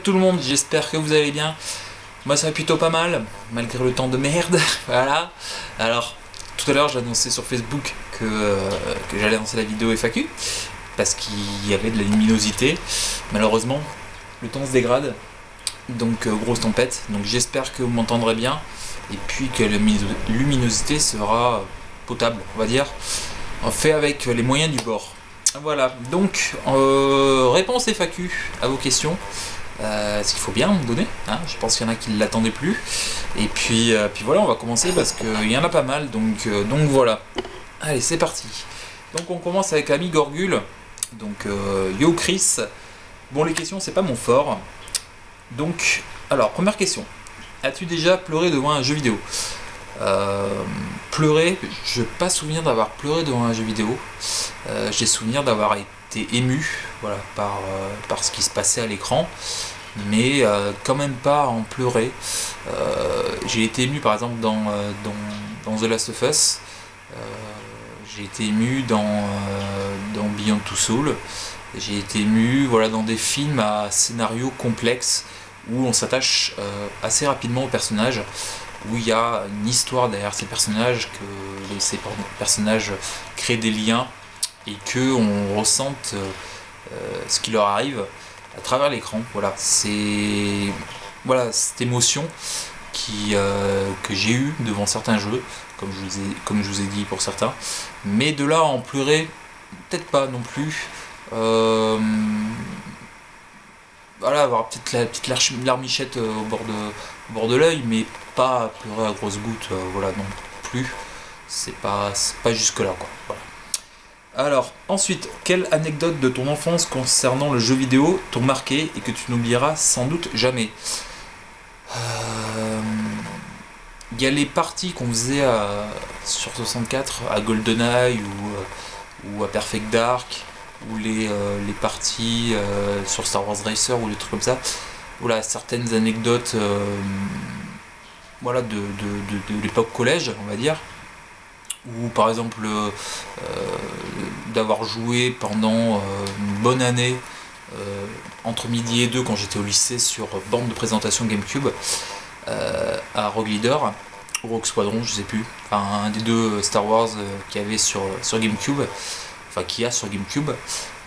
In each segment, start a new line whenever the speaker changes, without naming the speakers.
tout le monde, j'espère que vous allez bien. Moi ça va plutôt pas mal, malgré le temps de merde. Voilà. Alors, tout à l'heure j'ai annoncé sur Facebook que j'allais lancer la vidéo FAQ, parce qu'il y avait de la luminosité. Malheureusement, le temps se dégrade, donc grosse tempête. Donc j'espère que vous m'entendrez bien, et puis que la luminosité sera potable, on va dire, fait avec les moyens du bord. Voilà, donc réponse FAQ à vos questions. Ce qu'il faut bien me donner, hein. Je pense qu'il y en a qui ne l'attendaient plus. Et puis voilà, on va commencer parce qu'il y en a pas mal, donc voilà. Allez, c'est parti. Donc on commence avec l'ami Gorgule. Donc yo Chris. Bon, les questions c'est pas mon fort. Donc, alors première question. As-tu déjà pleuré devant un jeu vidéo? Pleurer, je n'ai pas souvenir d'avoir pleuré devant un jeu vidéo. J'ai souvenir d'avoir été ému, voilà, par ce qui se passait à l'écran, mais quand même pas en pleurer. J'ai été ému par exemple dans The Last of Us. J'ai été ému dans Beyond Two Souls. J'ai été ému, voilà, dans des films à scénario complexe où on s'attache assez rapidement aux personnages, où il y a une histoire derrière ces personnages, que ces personnages créent des liens et qu'on ressente ce qui leur arrive à travers l'écran. Voilà, c'est cette émotion que j'ai eue devant certains jeux, comme je vous ai dit pour certains, mais de là à en pleurer, peut-être pas non plus. Voilà, avoir peut-être la petite larmichette au bord de l'œil, mais pas pleurer à grosses gouttes, voilà, non plus. C'est pas jusque là, quoi. Voilà. Alors, ensuite, quelle anecdote de ton enfance concernant le jeu vidéo t'ont marqué et que tu n'oublieras sans doute jamais? Il y a les parties qu'on faisait sur 64 à GoldenEye ou à Perfect Dark, ou les parties sur Star Wars Racer ou des trucs comme ça. Voilà, certaines anecdotes voilà, de l'époque collège, on va dire, ou par exemple d'avoir joué pendant une bonne année entre midi et 2 quand j'étais au lycée sur bande de présentation GameCube à Rogue Leader ou Rogue Squadron, je sais plus, enfin un des deux Star Wars qu'il y avait sur GameCube, enfin qu'il y a sur GameCube.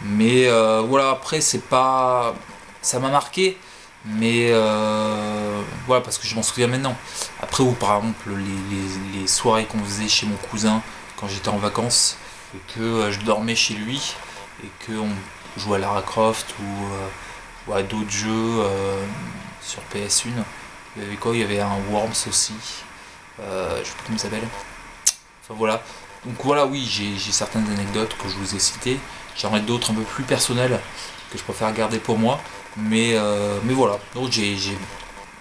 Mais voilà, après c'est pas, ça m'a marqué, mais voilà, parce que je m'en souviens maintenant. Après, ou par exemple les soirées qu'on faisait chez mon cousin quand j'étais en vacances et que je dormais chez lui et que on jouait à Lara Croft ou à d'autres jeux sur PS1. Il y avait quoi? Il y avait un Worms aussi, je sais plus comment il s'appelle. Enfin voilà. Donc voilà, oui, j'ai certaines anecdotes que je vous ai citées. J'en ai d'autres un peu plus personnelles que je préfère garder pour moi. Mais voilà. Donc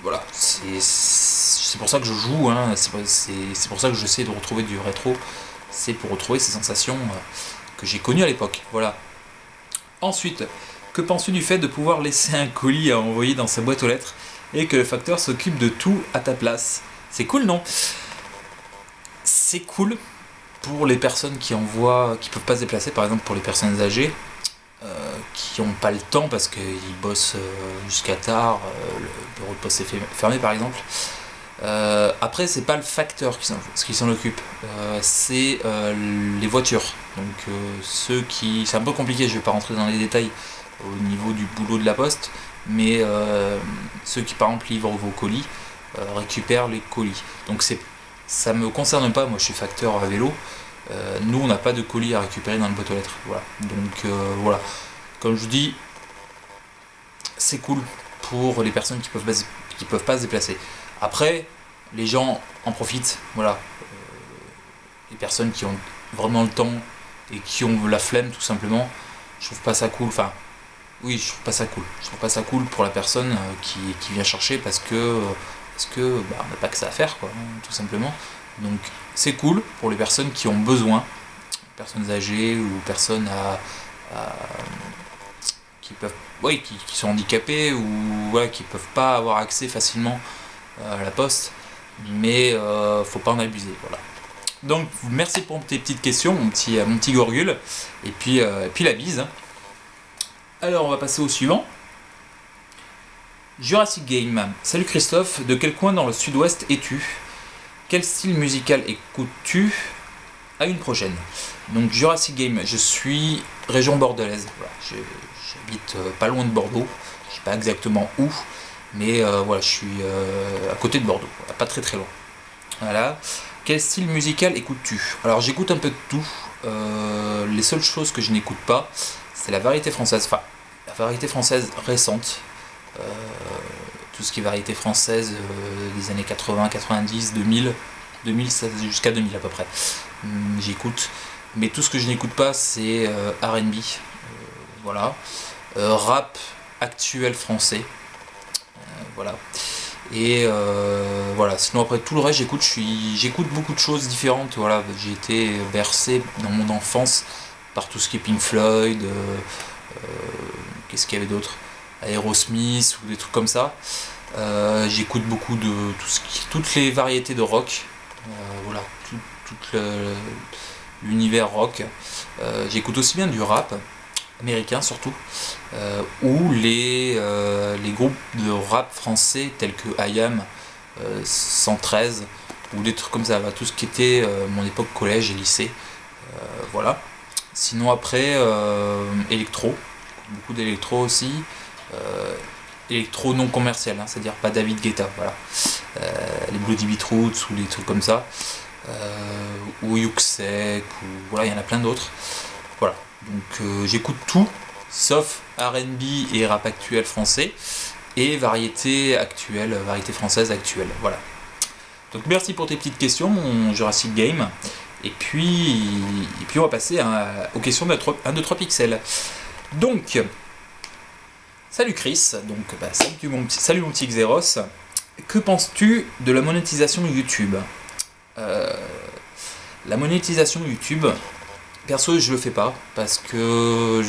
voilà, c'est pour ça que je joue, hein. C'est pour ça que j'essaie de retrouver du rétro. C'est pour retrouver ces sensations que j'ai connues à l'époque. Voilà. Ensuite, que penses-tu du fait de pouvoir laisser un colis à envoyer dans sa boîte aux lettres et que le facteur s'occupe de tout à ta place? C'est cool, non? C'est cool pour les personnes qui peuvent pas se déplacer, par exemple pour les personnes âgées, qui n'ont pas le temps parce qu'ils bossent jusqu'à tard, le bureau de poste est fermé par exemple. Après, c'est pas le facteur qui s'en occupe, c'est les voitures. Donc c'est un peu compliqué, je vais pas rentrer dans les détails au niveau du boulot de la poste, mais ceux qui par exemple livrent vos colis récupèrent les colis. Donc ça me concerne pas, moi je suis facteur à vélo. Nous on n'a pas de colis à récupérer dans le boîte aux lettres. Voilà. Donc voilà. Comme je vous dis, c'est cool pour les personnes qui peuvent pas se déplacer. Après, les gens en profitent. Voilà. Les personnes qui ont vraiment le temps et qui ont la flemme tout simplement, je trouve pas ça cool. Enfin, oui, je trouve pas ça cool. Je trouve pas ça cool pour la personne qui vient chercher parce que bah, on n'a pas que ça à faire, quoi, tout simplement. Donc c'est cool pour les personnes qui ont besoin, personnes âgées ou personnes qui sont handicapées ou voilà, qui peuvent pas avoir accès facilement à la poste, mais faut pas en abuser, voilà. Donc merci pour tes petites questions, mon petit Gorgule, et puis la bise. Alors on va passer au suivant. Jurassic Game. Salut Christophe, de quel coin dans le sud-ouest es-tu? Quel style musical écoutes-tu? À une prochaine. Donc Jurassic Game, je suis région bordelaise. Voilà, j'habite pas loin de Bordeaux. Je sais pas exactement où, mais voilà, je suis à côté de Bordeaux, voilà, pas très loin. Voilà. Quel style musical écoutes-tu? Alors j'écoute un peu de tout. Les seules choses que je n'écoute pas, c'est la variété française. Enfin, la variété française récente. Tout ce qui est variété française des années 80, 90, 2000, 2000 jusqu'à 2000 à peu près. J'écoute. Mais tout ce que je n'écoute pas, c'est R&B. Voilà. Rap actuel français. Voilà. Et voilà, sinon après tout le reste j'écoute beaucoup de choses différentes. Voilà, j'ai été bercé dans mon enfance par tout ce qui est Pink Floyd, qu'est-ce qu'il y avait d'autre, Aerosmith ou des trucs comme ça. J'écoute beaucoup de toutes les variétés de rock, voilà, tout l'univers rock. J'écoute aussi bien du rap américain surtout, ou les groupes de rap français tels que IAM, 113 ou des trucs comme ça, tout ce qui était mon époque collège et lycée, voilà. Sinon après électro, beaucoup d'électro aussi, électro non commercial, hein, c'est-à-dire pas David Guetta, voilà, les Bloody Beetroots ou les trucs comme ça, ou Yuxek, ou voilà, il y en a plein d'autres. Voilà, donc j'écoute tout, sauf R&B et rap actuel français, et variété actuelle, variété française actuelle, voilà. Donc merci pour tes petites questions, mon Jurassic Game, et puis on va passer aux questions de 1, 2, 3 pixels. Donc, salut Chris, donc salut mon petit Xeros, que penses-tu de la monétisation YouTube? La monétisation YouTube, perso je le fais pas parce que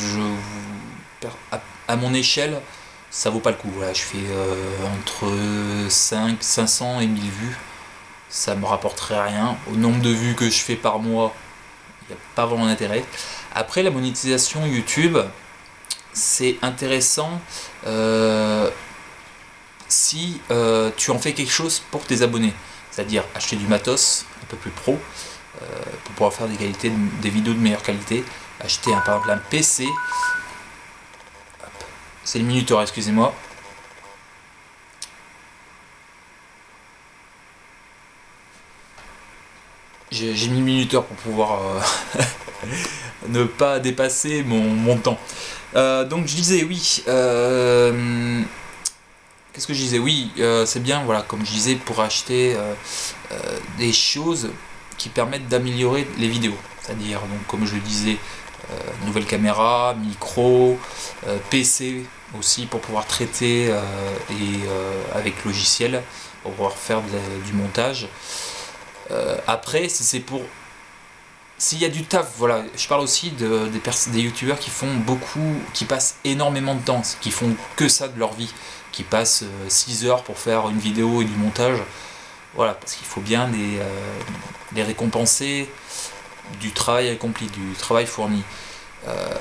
à mon échelle ça vaut pas le coup. Voilà, je fais entre 500 et 1000 vues, ça me rapporterait rien. Au nombre de vues que je fais par mois, il n'y a pas vraiment d'intérêt. Après la monétisation YouTube, c'est intéressant si tu en fais quelque chose pour tes abonnés, c'est-à-dire acheter du matos un peu plus pro, pour pouvoir faire des vidéos de meilleure qualité, acheter par exemple un PC. C'est le minuteur, excusez-moi. J'ai mis le minuteur pour pouvoir ne pas dépasser mon temps. Donc je disais oui. Qu'est-ce que je disais? Oui, c'est bien, voilà, comme je disais, pour acheter des choses qui permettent d'améliorer les vidéos. C'est-à-dire, donc, comme je le disais, nouvelle caméra, micro, PC aussi pour pouvoir traiter avec logiciel, pour pouvoir faire du montage. Après, si c'est pour... S'il y a du taf, voilà, je parle aussi des youtubeurs qui passent énormément de temps, qui font que ça de leur vie, qui passent 6 heures pour faire une vidéo et du montage. Voilà, parce qu'il faut bien les récompenser du travail accompli, du travail fourni.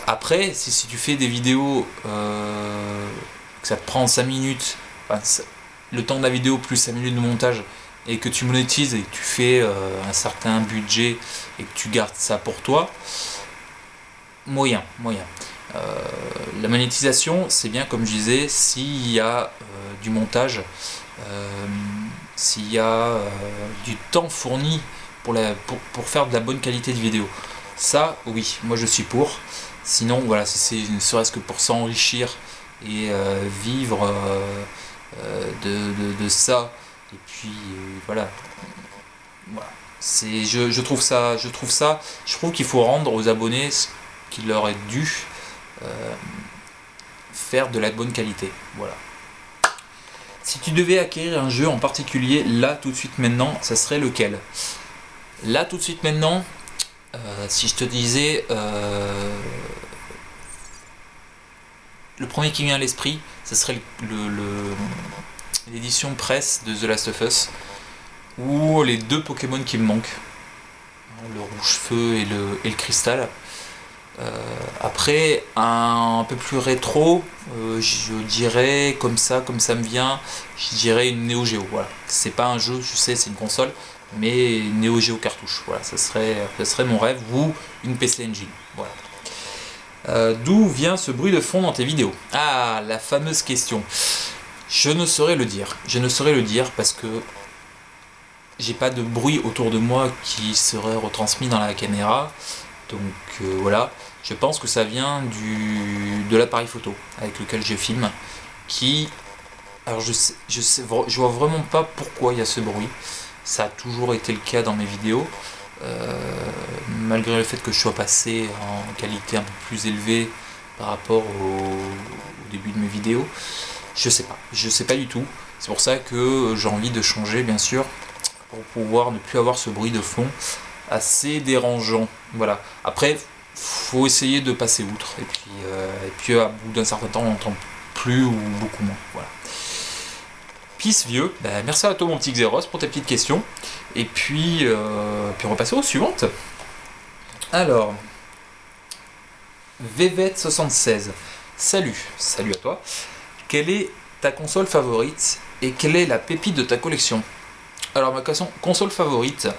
Après, si tu fais des vidéos que ça te prend 5 minutes, enfin, le temps de la vidéo plus 5 minutes de montage, et que tu monétises et que tu fais un certain budget et que tu gardes ça pour toi, moyen. La monétisation, c'est bien, comme je disais, s'il y a du montage, s'il y a du temps fourni pour faire de la bonne qualité de vidéo. Ça, oui, moi je suis pour. Sinon, voilà, si c'est ne serait-ce que pour s'enrichir et vivre de ça, et puis voilà. Je trouve qu'il faut rendre aux abonnés ce qui leur est dû, faire de la bonne qualité. Voilà. Si tu devais acquérir un jeu en particulier, là tout de suite maintenant, ça serait lequel? Là tout de suite maintenant, si je te disais le premier qui vient à l'esprit, ça serait l'édition presse de The Last of Us, ou les 2 Pokémon qui me manquent, le rouge feu et le cristal. Après, un peu plus rétro, je dirais comme ça me vient, je dirais une Neo Geo. Voilà, c'est pas un jeu, je sais, c'est une console, mais une Neo Geo cartouche. Voilà, ça serait mon rêve, ou une PC Engine. Voilà. D'où vient ce bruit de fond dans tes vidéos? Ah, la fameuse question. Je ne saurais le dire. Je ne saurais le dire parce que j'ai pas de bruit autour de moi qui serait retransmis dans la caméra. Donc voilà. Je pense que ça vient de l'appareil photo avec lequel je filme. Qui. Alors je vois vraiment pas pourquoi il y a ce bruit. Ça a toujours été le cas dans mes vidéos. Malgré le fait que je sois passé en qualité un peu plus élevée par rapport au début de mes vidéos, je sais pas du tout. C'est pour ça que j'ai envie de changer, bien sûr, pour pouvoir ne plus avoir ce bruit de fond assez dérangeant. Voilà. Après, faut essayer de passer outre, et puis à bout d'un certain temps, on n'entend plus ou beaucoup moins. Voilà. Peace vieux, bah, merci à toi mon petit Xeros pour tes petites questions. Et puis on va passer aux suivantes. Alors, Vevet76, salut à toi. Quelle est ta console favorite et quelle est la pépite de ta collection? Alors ma console favorite,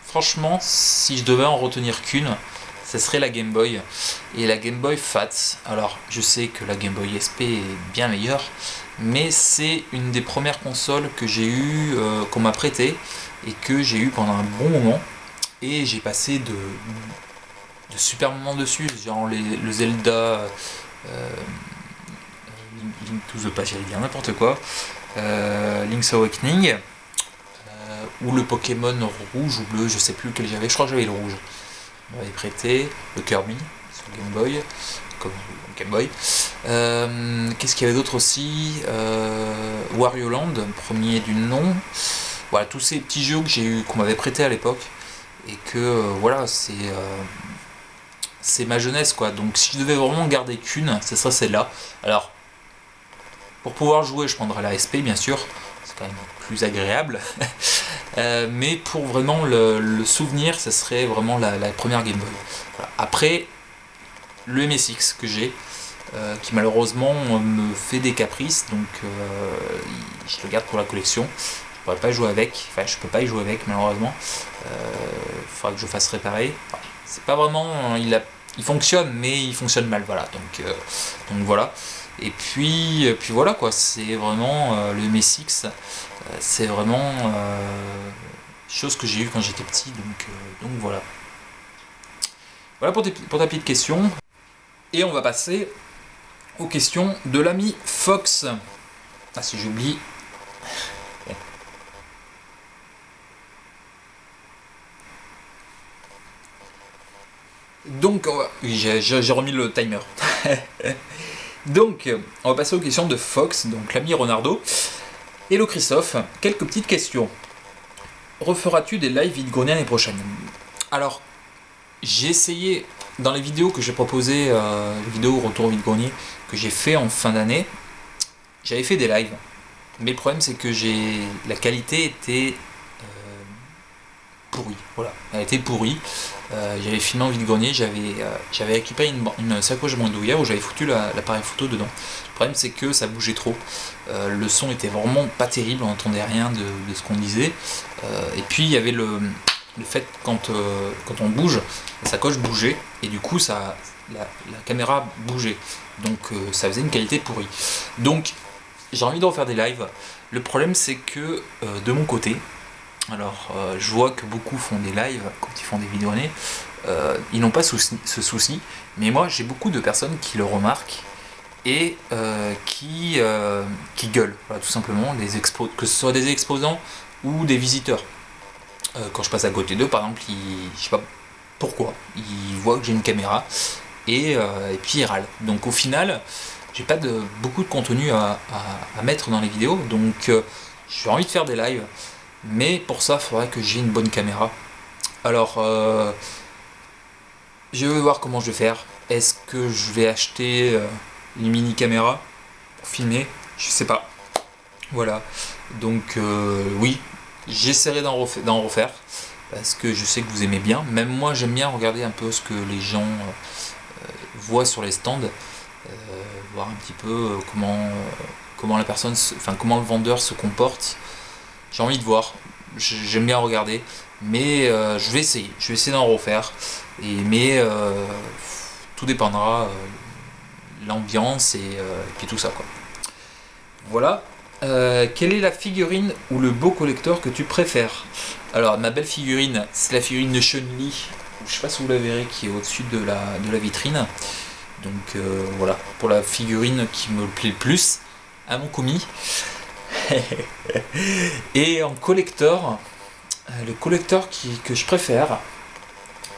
franchement, si je devais en retenir qu'une, ce serait la Game Boy et la Game Boy Fat. Alors je sais que la Game Boy SP est bien meilleure, mais c'est une des premières consoles que j'ai eu, qu'on m'a prêté et que j'ai eu pendant un bon moment, et j'ai passé de super moments dessus, genre le Zelda, Link to the Past, j'allais dire n'importe quoi, Link's Awakening, ou le Pokémon rouge ou bleu, je sais plus lequel j'avais, je crois que j'avais le rouge. On m'avait prêté le Kirby sur Game Boy, comme Game Boy. Qu'est-ce qu'il y avait d'autre aussi? Wario Land, premier du nom. Voilà, tous ces petits jeux que j'ai eu, qu'on m'avait prêté à l'époque, et que voilà, c'est ma jeunesse quoi. Donc si je devais vraiment garder qu'une, ce serait celle-là. Alors pour pouvoir jouer, je prendrais la SP bien sûr, c'est quand même plus agréable. Mais pour vraiment le souvenir, ce serait vraiment la première Game Boy. Voilà. Après, le MSX que j'ai, qui malheureusement me fait des caprices, donc je le garde pour la collection. Je pourrais pas jouer avec, enfin je peux pas y jouer avec malheureusement. Il faudra que je fasse réparer. Enfin, c'est pas vraiment, il fonctionne, mais il fonctionne mal, voilà. Donc voilà. Et puis voilà quoi, c'est vraiment le MSX, c'est vraiment chose que j'ai eu quand j'étais petit, donc voilà. Voilà pour ta petite question. Et on va passer aux questions de l'ami Fox. Ah si j'oublie. Donc j'ai remis le timer. Donc on va passer aux questions de Fox, donc l'ami Ronaldo. Hello Christophe, quelques petites questions. Referas-tu des lives vide-grenier l'année prochaine? Alors, j'ai essayé, dans les vidéos que j'ai proposées, les vidéos retour vide-grenier que j'ai fait en fin d'année, j'avais fait des lives. Mais le problème c'est que la qualité était pourrie. Voilà, elle était pourrie. J'avais filmé en vide-grenier, j'avais équipé une sacoche bandoulière où j'avais foutu l'appareil photo dedans. Le problème c'est que ça bougeait trop. Le son était vraiment pas terrible, on n'entendait rien de ce qu'on disait. Et puis il y avait le fait quand on bouge, la sacoche bougeait et du coup la caméra bougeait. Donc ça faisait une qualité pourrie. Donc j'ai envie de refaire des lives. Le problème c'est que de mon côté, alors je vois que beaucoup font des lives quand ils font des vidéos, ils n'ont pas ce souci, mais moi j'ai beaucoup de personnes qui le remarquent et qui gueulent, voilà, tout simplement, que ce soit des exposants ou des visiteurs. Quand je passe à côté d'eux, par exemple, je sais pas pourquoi, ils voient que j'ai une caméra et puis ils râlent. Donc au final, j'ai pas beaucoup de contenu à mettre dans les vidéos, donc j'ai envie de faire des lives. Mais pour ça, il faudrait que j'ai une bonne caméra. Alors, je vais voir comment je vais faire. Est-ce que je vais acheter une mini caméra pour filmer? Je sais pas. Voilà. Donc, oui, j'essaierai d'en refaire. parce que je sais que vous aimez bien. Même moi j'aime bien regarder un peu ce que les gens voient sur les stands, voir un petit peu comment la personne, enfin comment le vendeur se comporte. J'ai envie de voir, j'aime bien regarder, mais je vais essayer d'en refaire. Mais tout dépendra l'ambiance et puis tout ça quoi. Voilà. Quelle est la figurine ou le beau collector que tu préfères? Alors ma belle figurine, c'est la figurine de Chun-Li. Je sais pas si vous la verrez, qui est au-dessus de la vitrine. Donc voilà, pour la figurine qui me plaît le plus, à mon commis. Et en collector, le collector que je préfère,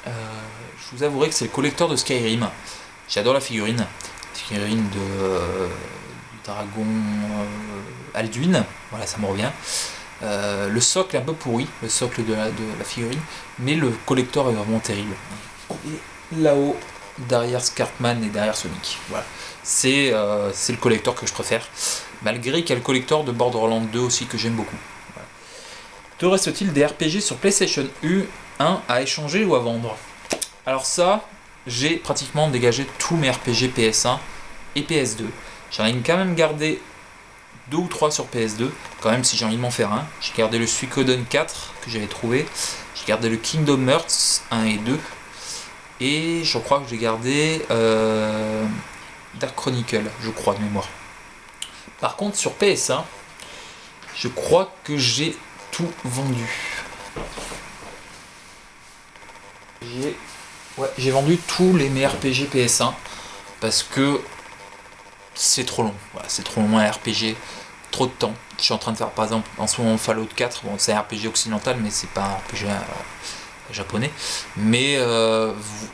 je vous avouerai que c'est le collector de Skyrim. J'adore la figurine. Figurine du dragon Alduin, voilà, ça me revient. Le socle est un peu pourri, le socle de la figurine, mais le collector est vraiment terrible. Et là-haut, derrière Scartman et derrière Sonic, voilà. C'est le collector que je préfère, malgré qu'il y a le collector de Borderlands 2 aussi que j'aime beaucoup. Voilà. Te reste-t-il des RPG sur PlayStation 1 à échanger ou à vendre? Alors ça, j'ai pratiquement dégagé tous mes RPG PS1 et PS2. J'en ai quand même gardé 2 ou 3 sur PS2, quand même si j'ai envie de m'en faire un. J'ai gardé le Suikoden 4 que j'avais trouvé, j'ai gardé le Kingdom Hearts 1 et 2, et je crois que j'ai gardé Dark Chronicle, je crois de mémoire. Par contre sur PS1, je crois que j'ai tout vendu. J'ai vendu tous mes RPG PS1 parce que c'est trop long. Voilà, c'est trop long un RPG, trop de temps. Je suis en train de faire par exemple en ce moment Fallout 4. Bon, c'est un RPG occidental, mais c'est pas un RPG japonais. Mais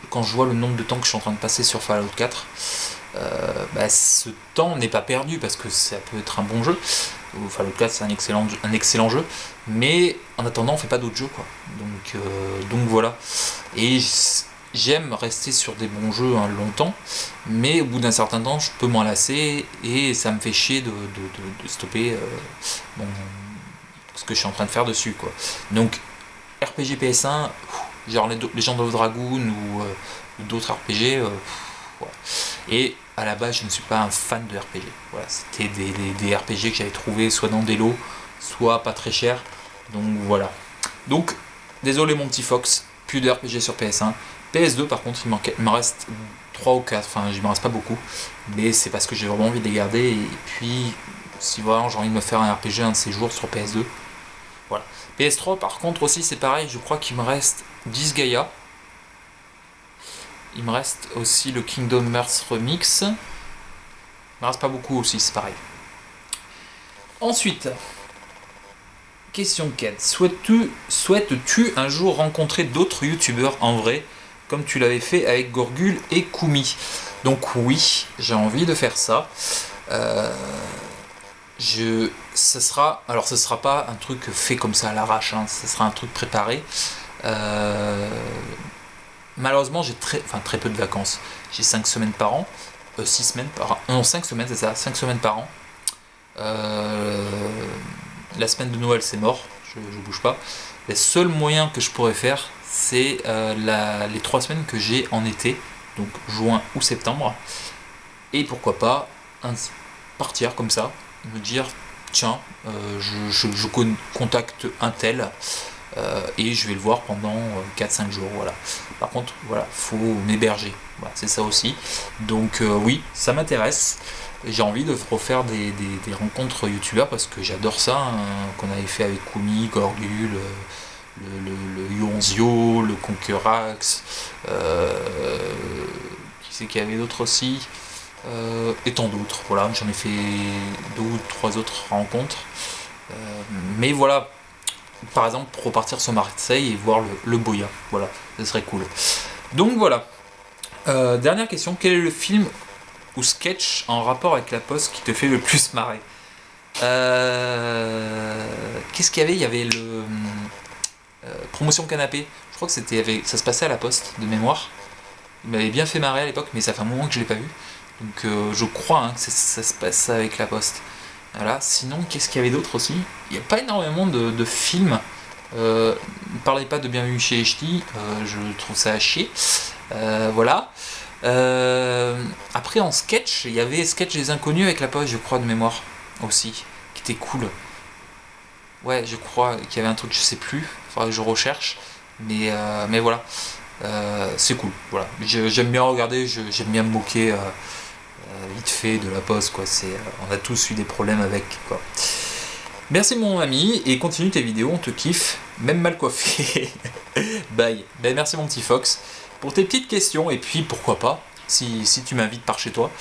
quand je vois le nombre de temps que je suis en train de passer sur Fallout 4, ce temps n'est pas perdu parce que ça peut être un bon jeu. Fallout 4 c'est un excellent jeu, mais en attendant on fait pas d'autres jeux quoi. Donc voilà. Et j'aime rester sur des bons jeux longtemps, mais au bout d'un certain temps je peux m'en lasser et ça me fait chier de stopper ce que je suis en train de faire dessus quoi. Donc RPG PS1, genre Legend of Dragoon ou d'autres RPG, ouais. Et à la base je ne suis pas un fan de RPG. Voilà, c'était des RPG que j'avais trouvé soit dans des lots, soit pas très cher. Donc voilà. Donc désolé mon petit Fox, plus de RPG sur PS1. PS2 par contre il m'en reste 3 ou 4, enfin il m'en reste pas beaucoup, mais c'est parce que j'ai vraiment envie de les garder, et puis si vraiment j'ai envie de me faire un RPG un de ces jours sur PS2. Voilà. PS3 par contre aussi c'est pareil, je crois qu'il me reste 10 Gaia. Il me reste aussi le Kingdom Hearts Remix. Il me reste pas beaucoup aussi, c'est pareil. Ensuite, question 4. Souhaites-tu un jour rencontrer d'autres youtubeurs en vrai, comme tu l'avais fait avec Gorgul et Kumi? Donc oui, j'ai envie de faire ça. Ce sera pas un truc fait comme ça à l'arrache, hein, ce sera un truc préparé. Malheureusement j'ai très peu de vacances. J'ai 5 semaines par an, 6 semaines par an, non 5 semaines c'est ça, 5 semaines par an. La semaine de Noël c'est mort, je bouge pas. Les seuls moyens que je pourrais faire c'est les 3 semaines que j'ai en été, donc juin ou septembre. Et pourquoi pas partir comme ça, me dire tiens je contacte un tel et je vais le voir pendant 4-5 jours, voilà. Par contre voilà, faut m'héberger, voilà, c'est ça aussi. Donc oui, ça m'intéresse. J'ai envie de refaire des rencontres youtubeurs parce que j'adore ça, hein, qu'on avait fait avec Kumi, Gorgul, le Yonzio, le Conquerax, qui c'est qu'il y avait d'autres aussi, et tant d'autres. Voilà, j'en ai fait 2 ou 3 autres rencontres. Mais voilà, par exemple, pour repartir sur Marseille et voir le Boya, voilà, ce serait cool. Donc voilà. Dernière question, quel est le film ou sketch en rapport avec la poste qui te fait le plus marrer? Qu'est-ce qu'il y avait? Il y avait le promotion canapé. Je crois que ça se passait à la poste de mémoire. Il m'avait bien fait marrer à l'époque, mais ça fait un moment que je l'ai pas vu. Donc je crois hein, que ça se passe avec la poste. Voilà. Sinon, qu'est-ce qu'il y avait d'autre aussi? Il n'y a pas énormément de films Ne parlez pas de Bienvenue chez les Ch'tis, je trouve ça à chier. Voilà. Après en sketch, il y avait Sketch des Inconnus avec la poste, je crois, de mémoire aussi, qui était cool. Ouais, je crois qu'il y avait un truc, je sais plus, faudra que je recherche, mais voilà. C'est cool, voilà. J'aime bien regarder, j'aime bien me moquer vite fait de la poste, quoi. On a tous eu des problèmes avec, quoi. Merci mon ami, et continue tes vidéos, on te kiffe, même mal coiffé. Bye. Ben, merci mon petit Fox pour tes petites questions, et puis pourquoi pas, si tu m'invites par chez toi,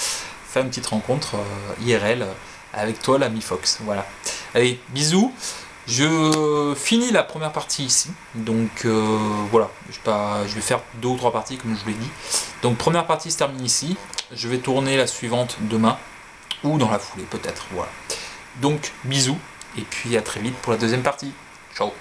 faire une petite rencontre IRL avec toi l'ami Fox. Voilà. Allez, bisous. Je finis la première partie ici, donc voilà, je vais faire 2 ou 3 parties comme je vous l'ai dit. Donc première partie se termine ici, je vais tourner la suivante demain, ou dans la foulée peut-être, voilà. Donc bisous, et puis à très vite pour la deuxième partie. Ciao.